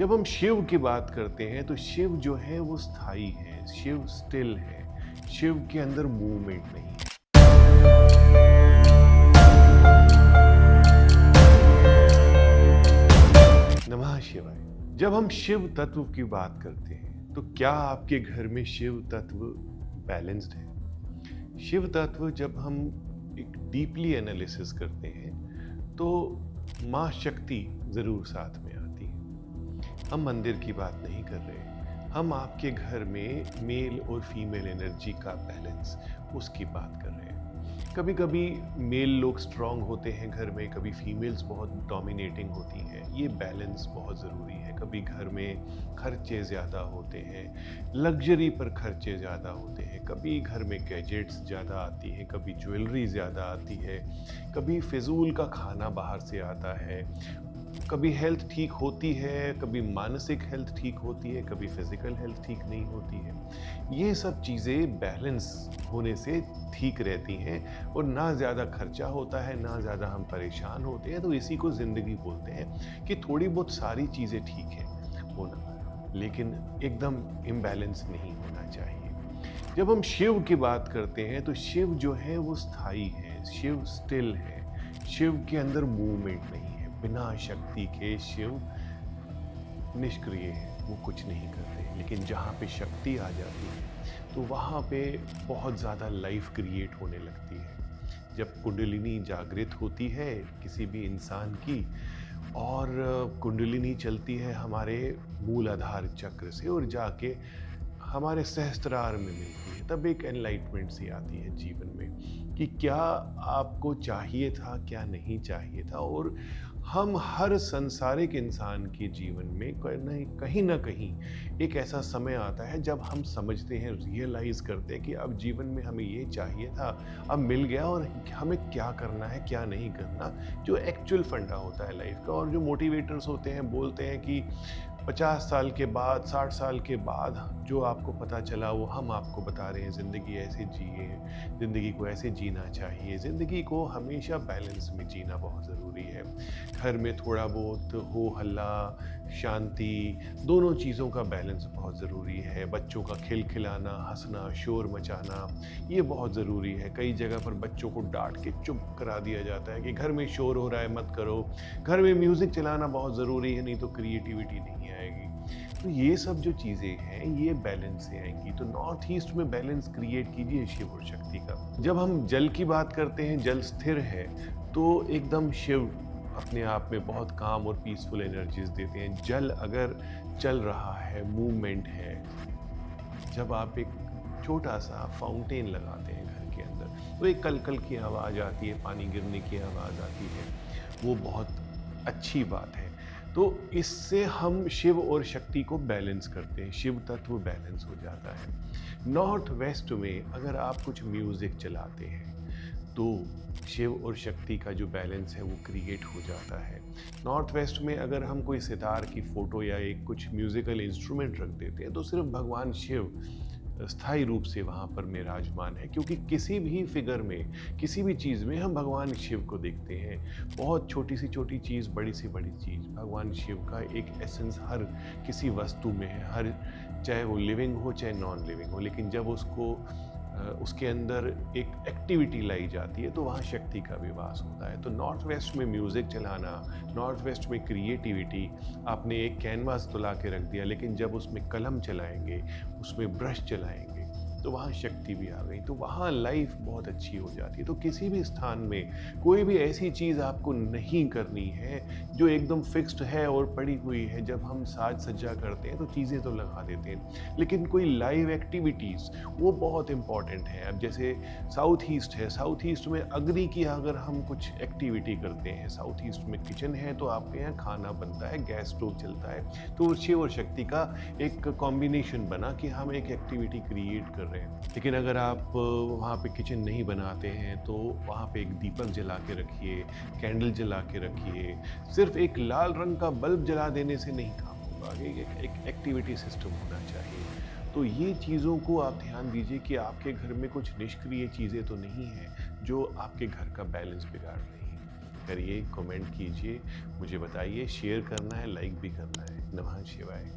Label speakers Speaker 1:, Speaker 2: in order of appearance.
Speaker 1: जब हम शिव की बात करते हैं तो शिव जो है वो स्थायी है, शिव स्टिल है, शिव के अंदर मूवमेंट नहीं है। नमः शिवाय। जब हम शिव तत्व की बात करते हैं तो क्या आपके घर में शिव तत्व बैलेंस्ड है? शिव तत्व जब हम एक डीपली एनालिसिस करते हैं तो माँ शक्ति जरूर साथ में आती है। हम मंदिर की बात नहीं कर रहे, हम आपके घर में मेल और फीमेल एनर्जी का बैलेंस उसकी बात कर रहे हैं। कभी कभी मेल लोग स्ट्रांग होते हैं घर में, कभी फीमेल्स बहुत डोमिनेटिंग होती हैं। ये बैलेंस बहुत ज़रूरी है। कभी घर में खर्चे ज़्यादा होते हैं, लग्जरी पर खर्चे ज़्यादा होते हैं, कभी घर में गैजेट्स ज़्यादा आती हैं, कभी ज्वेलरी ज़्यादा आती है, कभी फिजूल का खाना बाहर से आता है, कभी हेल्थ ठीक होती है, कभी मानसिक हेल्थ ठीक होती है, कभी फिजिकल हेल्थ ठीक नहीं होती है। ये सब चीज़ें बैलेंस होने से ठीक रहती हैं और ना ज़्यादा खर्चा होता है, ना ज़्यादा हम परेशान होते हैं। तो इसी को ज़िंदगी बोलते हैं कि थोड़ी बहुत सारी चीज़ें ठीक है होना, लेकिन एकदम इम्बैलेंस नहीं होना चाहिए। जब हम शिव की बात करते हैं तो शिव जो है वो स्थायी है, शिव स्टिल है, शिव के अंदर मूवमेंट नहीं है। बिना शक्ति के शिव निष्क्रिय है, वो कुछ नहीं करते। लेकिन जहाँ पे शक्ति आ जाती है तो वहाँ पे बहुत ज़्यादा लाइफ क्रिएट होने लगती है। जब कुंडलिनी जागृत होती है किसी भी इंसान की और कुंडलिनी चलती है हमारे मूलाधार चक्र से और जाके हमारे सहस्त्रार में मिलती है, तब एक एनलाइटमेंट सी आती है जीवन में कि क्या आपको चाहिए था, क्या नहीं चाहिए था। और हम हर संसारिक इंसान के जीवन में कहीं ना कहीं एक ऐसा समय आता है जब हम समझते हैं, रियलाइज करते हैं कि अब जीवन में हमें ये चाहिए था, अब मिल गया और हमें क्या करना है, क्या नहीं करना, जो एक्चुअल फंडा होता है लाइफ का। और जो मोटिवेटर्स होते हैं बोलते हैं कि 50 साल के बाद, 60 साल के बाद जो आपको पता चला वो हम आपको बता रहे हैं। ज़िंदगी ऐसे जिए, ज़िंदगी को ऐसे जीना चाहिए। ज़िंदगी को हमेशा बैलेंस में जीना बहुत ज़रूरी है। घर में थोड़ा बहुत हो हल्ला, शांति, दोनों चीज़ों का बैलेंस बहुत ज़रूरी है। बच्चों का खिलखिलाना, हंसना, शोर मचाना, ये बहुत ज़रूरी है। कई जगह पर बच्चों को डांट के चुप करा दिया जाता है कि घर में शोर हो रहा है मत करो। घर में म्यूज़िक चलाना बहुत ज़रूरी है, नहीं तो क्रिएटिविटी नहीं आएगी। तो ये सब जो चीज़ें हैं ये बैलेंस से आएंगी। तो नॉर्थ ईस्ट में बैलेंस क्रिएट कीजिए शिव और शक्ति का। जब हम जल की बात करते हैं, जल स्थिर है तो एकदम शिव अपने आप में बहुत काम और पीसफुल एनर्जीज देते हैं। जल अगर चल रहा है, मूवमेंट है, जब आप एक छोटा सा फाउंटेन लगाते हैं घर के अंदर तो एक कलकल की आवाज़ आती है, पानी गिरने की आवाज़ आती है, वो बहुत अच्छी बात है। तो इससे हम शिव और शक्ति को बैलेंस करते हैं, शिव तत्व बैलेंस हो जाता है। नॉर्थ वेस्ट में अगर आप कुछ म्यूज़िक चलाते हैं तो शिव और शक्ति का जो बैलेंस है वो क्रिएट हो जाता है। नॉर्थ वेस्ट में अगर हम कोई सितार की फ़ोटो या एक कुछ म्यूज़िकल इंस्ट्रूमेंट रख देते हैं तो सिर्फ भगवान शिव स्थायी रूप से वहाँ पर विराजमान है। क्योंकि किसी भी फिगर में, किसी भी चीज़ में हम भगवान शिव को देखते हैं। बहुत छोटी सी छोटी चीज़, बड़ी सी बड़ी चीज़, भगवान शिव का एक एसेंस हर किसी वस्तु में है, हर, चाहे वो लिविंग हो चाहे नॉन लिविंग हो। लेकिन जब उसके अंदर एक एक्टिविटी लाई जाती है तो वहाँ शक्ति का भी वास होता है। तो नॉर्थ वेस्ट में म्यूज़िक चलाना, नॉर्थ वेस्ट में क्रिएटिविटी, आपने एक कैनवास तो ला के रख दिया, लेकिन जब उसमें कलम चलाएंगे, उसमें ब्रश चलाएंगे तो वहाँ शक्ति भी आ गई, तो वहाँ लाइफ बहुत अच्छी हो जाती है। तो किसी भी स्थान में कोई भी ऐसी चीज़ आपको नहीं करनी है जो एकदम फिक्स्ड है और पड़ी हुई है। जब हम साज सज्जा करते हैं तो चीज़ें तो लगा देते हैं, लेकिन कोई लाइव एक्टिविटीज़ वो बहुत इंपॉर्टेंट है। अब जैसे साउथ ईस्ट है, साउथ ईस्ट में अग्नि की अगर हम कुछ एक्टिविटी करते हैं, साउथ ईस्ट में किचन है तो आपके यहाँ खाना बनता है, गैस स्टोव चलता है, तो शिव और शक्ति का एक कॉम्बिनेशन बना कि हम एक एक्टिविटी क्रिएट कर रहे हैं। लेकिन अगर आप वहाँ पे किचन नहीं बनाते हैं तो वहाँ पे एक दीपक जला के रखिए, कैंडल जला के रखिए। सिर्फ एक लाल रंग का बल्ब जला देने से नहीं काम होगा, एक एक्टिविटी सिस्टम होना चाहिए। तो ये चीज़ों को आप ध्यान दीजिए कि आपके घर में कुछ निष्क्रिय चीज़ें तो नहीं हैं जो आपके घर का बैलेंस बिगाड़ रही हैं। करिए, कमेंट कीजिए, मुझे बताइए, शेयर करना है, लाइक भी करना है। नमः शिवाय।